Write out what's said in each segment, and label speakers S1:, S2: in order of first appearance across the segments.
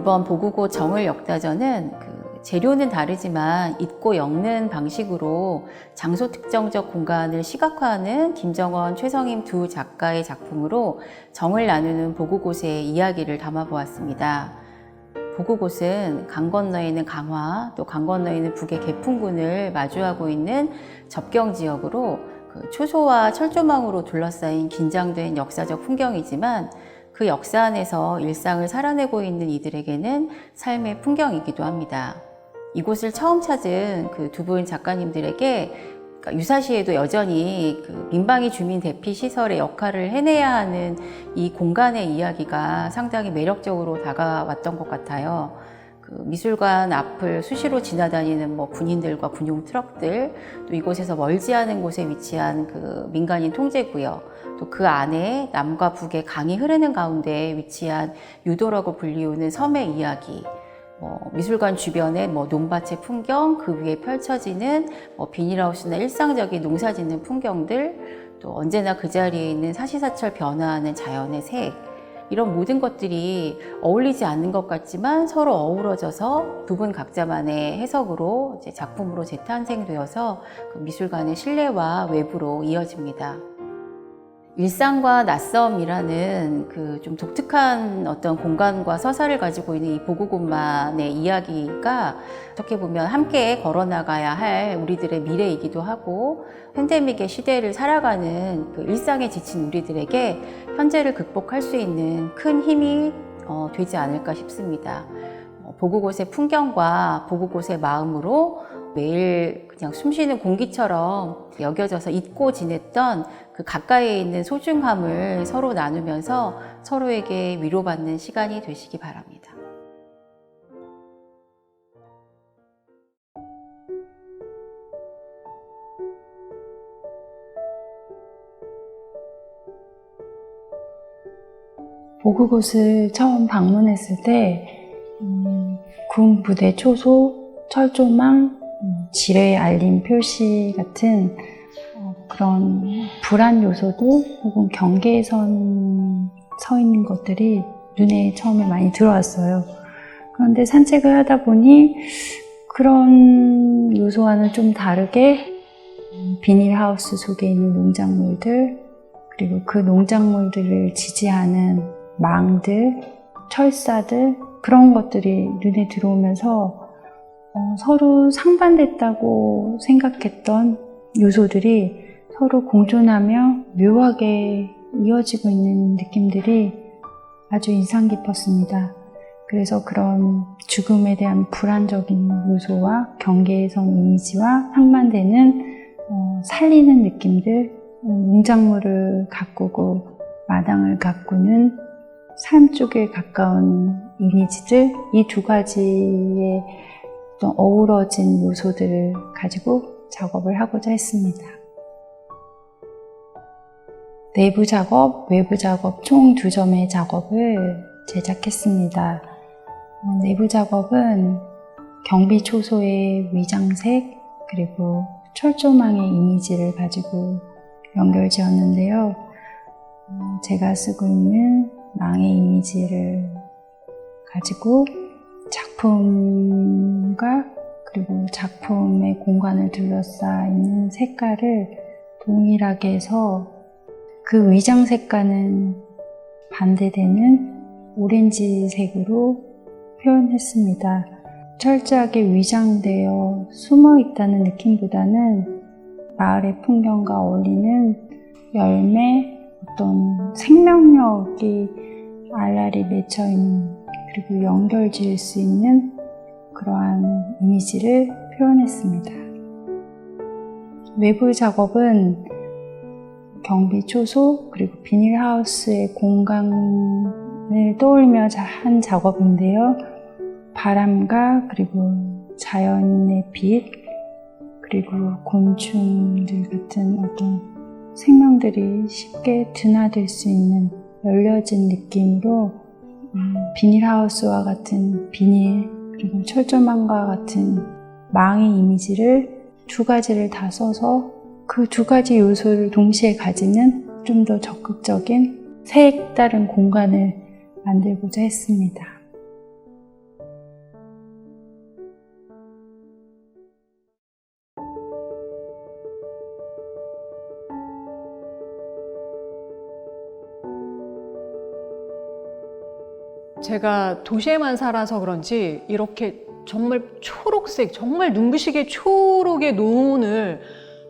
S1: 이번 보구고 정을 역다전은 재료는 다르지만 잊고 엮는 방식으로 장소 특정적 공간을 시각화하는 김정원, 최성임 두 작가의 작품으로 정을 나누는 보구곳의 이야기를 담아보았습니다. 보구곳은 강 건너에 있는 강화, 또 강 건너에 있는 북의 개풍군을 마주하고 있는 접경 지역으로 초소와 철조망으로 둘러싸인 긴장된 역사적 풍경이지만 그 역사 안에서 일상을 살아내고 있는 이들에게는 삶의 풍경이기도 합니다. 이곳을 처음 찾은 두 분 작가님들에게 유사시에도 여전히 민방위 주민 대피 시설의 역할을 해내야 하는 이 공간의 이야기가 상당히 매력적으로 다가왔던 것 같아요. 미술관 앞을 수시로 지나다니는 군인들과 군용 트럭들, 또 이곳에서 멀지 않은 곳에 위치한 민간인 통제구역, 또 그 안에 남과 북의 강이 흐르는 가운데 위치한 유도라고 불리우는 섬의 이야기, 미술관 주변의 논밭의 풍경, 그 위에 펼쳐지는 비닐하우스나 일상적인 농사짓는 풍경들, 또 언제나 그 자리에 있는 사시사철 변화하는 자연의 색, 이런 모든 것들이 어울리지 않는 것 같지만 서로 어우러져서 두 분 각자만의 해석으로 작품으로 재탄생되어서 미술관의 실내와 외부로 이어집니다. 일상과 낯섦이라는 좀 독특한 어떤 공간과 서사를 가지고 있는 이 보구곳만의 이야기가 어떻게 보면 함께 걸어나가야 할 우리들의 미래이기도 하고, 팬데믹의 시대를 살아가는 일상에 지친 우리들에게 현재를 극복할 수 있는 큰 힘이 되지 않을까 싶습니다. 보구곳의 풍경과 보구곳의 마음으로 매일 그냥 숨쉬는 공기처럼 여겨져서 잊고 지냈던 가까이에 있는 소중함을 서로 나누면서 서로에게 위로받는 시간이 되시기 바랍니다.
S2: 보구곳을 처음 방문했을 때 군 부대 초소, 철조망, 지뢰 알림 표시 같은 그런 불안 요소들 혹은 경계선 서 있는 것들이 눈에 처음에 많이 들어왔어요. 그런데 산책을 하다 보니 그런 요소와는 좀 다르게 비닐하우스 속에 있는 농작물들, 그리고 그 농작물들을 지지하는 망들, 철사들, 그런 것들이 눈에 들어오면서 서로 상반됐다고 생각했던 요소들이 서로 공존하며 묘하게 이어지고 있는 느낌들이 아주 인상 깊었습니다. 그래서 그런 죽음에 대한 불안적인 요소와 경계선 이미지와 상반되는 살리는 느낌들, 농작물을 가꾸고 마당을 가꾸는 삶 쪽에 가까운 이미지들, 이 두 가지의 어우러진 요소들을 가지고 작업을 하고자 했습니다. 내부 작업, 외부 작업 총 2점의 작업을 제작했습니다. 내부 작업은 경비 초소의 위장색 그리고 철조망의 이미지를 가지고 연결 지었는데요. 제가 쓰고 있는 망의 이미지를 가지고 작품과 그리고 작품의 공간을 둘러싸인 색깔을 동일하게 해서 그 위장 색과는 반대되는 오렌지색으로 표현했습니다. 철저하게 위장되어 숨어 있다는 느낌보다는 마을의 풍경과 어울리는 열매, 어떤 생명력이 알알이 맺혀있는, 그리고 연결 지을 수 있는 그러한 이미지를 표현했습니다. 외부 작업은 경비 초소 그리고 비닐하우스의 공간을 떠올리며 한 작업인데요. 바람과 그리고 자연의 빛 그리고 곤충들 같은 어떤 생명들이 쉽게 드나들 수 있는 열려진 느낌으로 비닐하우스와 같은 비닐 그리고 철조망과 같은 망의 이미지를 2가지를 다 써서 그 2가지 요소를 동시에 가지는 좀 더 적극적인 색다른 공간을 만들고자 했습니다.
S3: 제가 도시에만 살아서 그런지 이렇게 정말 초록색, 정말 눈부시게 초록의 논을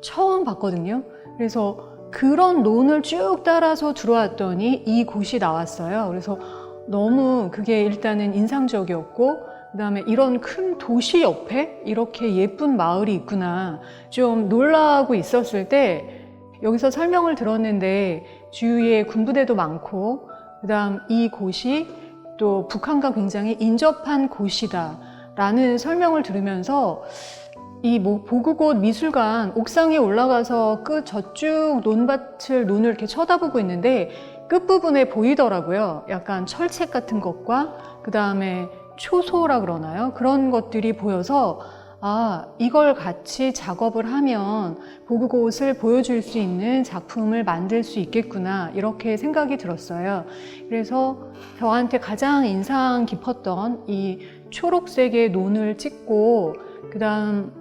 S3: 처음 봤거든요. 그래서 그런 논을 쭉 따라서 들어왔더니 이곳이 나왔어요. 그래서 너무 그게 일단은 인상적이었고, 그 다음에 이런 큰 도시 옆에 이렇게 예쁜 마을이 있구나 좀 놀라고 있었을 때, 여기서 설명을 들었는데 주위에 군부대도 많고, 그 다음 이곳이 또 북한과 굉장히 인접한 곳이다 라는 설명을 들으면서 이 보그곳 미술관 옥상에 올라가서 그 저쪽 논을 이렇게 쳐다보고 있는데 끝부분에 보이더라고요. 약간 철책 같은 것과 그 다음에 초소라 그러나요? 그런 것들이 보여서 아, 이걸 같이 작업을 하면 보그곳을 보여줄 수 있는 작품을 만들 수 있겠구나 이렇게 생각이 들었어요. 그래서 저한테 가장 인상 깊었던 이 초록색의 논을 찍고 그 다음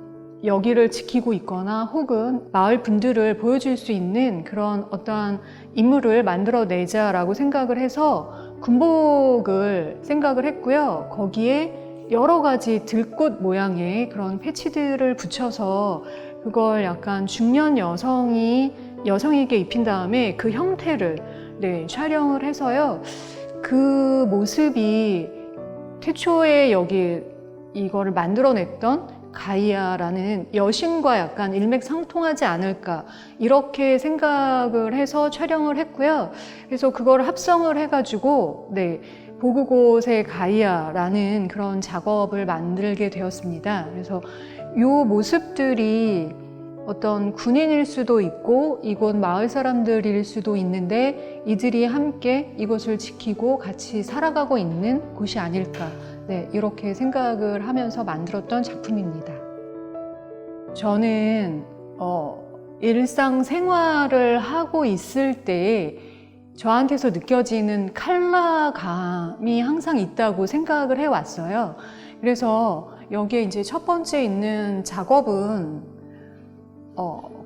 S3: 여기를 지키고 있거나 혹은 마을 분들을 보여줄 수 있는 그런 어떠한 인물을 만들어내자라고 생각을 해서 군복을 생각을 했고요. 거기에 여러 가지 들꽃 모양의 그런 패치들을 붙여서 그걸 약간 중년 여성에게 입힌 다음에 그 형태를 촬영을 해서요. 그 모습이 태초에 여기 이거를 만들어냈던 가이아라는 여신과 약간 일맥상통하지 않을까 이렇게 생각을 해서 촬영을 했고요. 그래서 그걸 합성을 해가지고 보그곳의 가이아라는 그런 작업을 만들게 되었습니다. 그래서 이 모습들이 어떤 군인일 수도 있고 이곳 마을 사람들일 수도 있는데 이들이 함께 이곳을 지키고 같이 살아가고 있는 곳이 아닐까 이렇게 생각을 하면서 만들었던 작품입니다. 저는 일상생활을 하고 있을 때 저한테서 느껴지는 컬러감이 항상 있다고 생각을 해왔어요. 그래서 여기에 이제 첫 번째 있는 작업은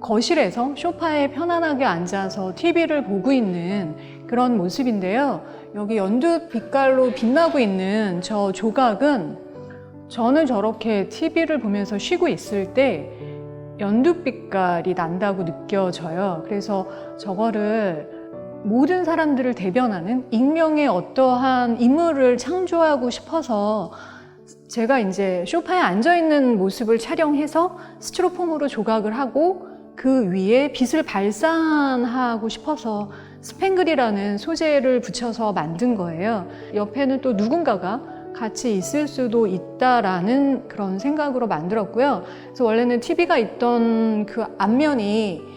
S3: 거실에서 소파에 편안하게 앉아서 TV를 보고 있는 그런 모습인데요. 여기 연두 빛깔로 빛나고 있는 저 조각은 저는 저렇게 TV를 보면서 쉬고 있을 때 연두 빛깔이 난다고 느껴져요. 그래서 저거를 모든 사람들을 대변하는 익명의 어떠한 인물을 창조하고 싶어서 제가 이제 소파에 앉아있는 모습을 촬영해서 스티로폼으로 조각을 하고 그 위에 빛을 발산하고 싶어서 스팽글이라는 소재를 붙여서 만든 거예요. 옆에는 또 누군가가 같이 있을 수도 있다라는 그런 생각으로 만들었고요. 그래서 원래는 TV가 있던 그 앞면이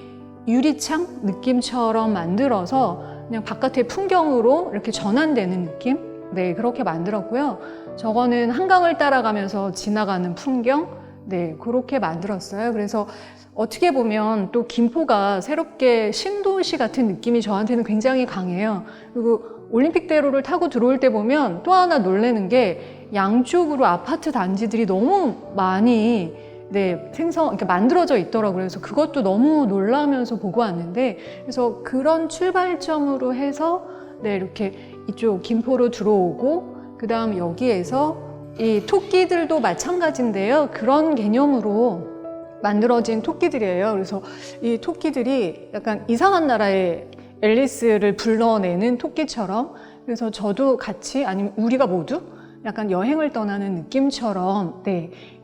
S3: 유리창 느낌처럼 만들어서 그냥 바깥의 풍경으로 이렇게 전환되는 느낌? 그렇게 만들었고요. 저거는 한강을 따라가면서 지나가는 풍경? 그렇게 만들었어요. 그래서 어떻게 보면 또 김포가 새롭게 신도시 같은 느낌이 저한테는 굉장히 강해요. 그리고 올림픽대로를 타고 들어올 때 보면 또 하나 놀라는 게 양쪽으로 아파트 단지들이 너무 많이 이렇게 만들어져 있더라고요. 그래서 그것도 너무 놀라면서 보고 왔는데, 그래서 그런 출발점으로 해서 이렇게 이쪽 김포로 들어오고, 그 다음 여기에서 이 토끼들도 마찬가지인데요. 그런 개념으로 만들어진 토끼들이에요. 그래서 이 토끼들이 약간 이상한 나라의 앨리스를 불러내는 토끼처럼, 그래서 저도 같이 아니면 우리가 모두 약간 여행을 떠나는 느낌처럼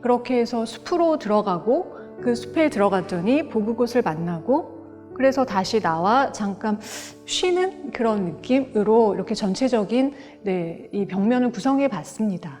S3: 그렇게 해서 숲으로 들어가고 그 숲에 들어갔더니 보그곳을 만나고 그래서 다시 나와 잠깐 쉬는 그런 느낌으로 이렇게 전체적인 이 벽면을 구성해 봤습니다.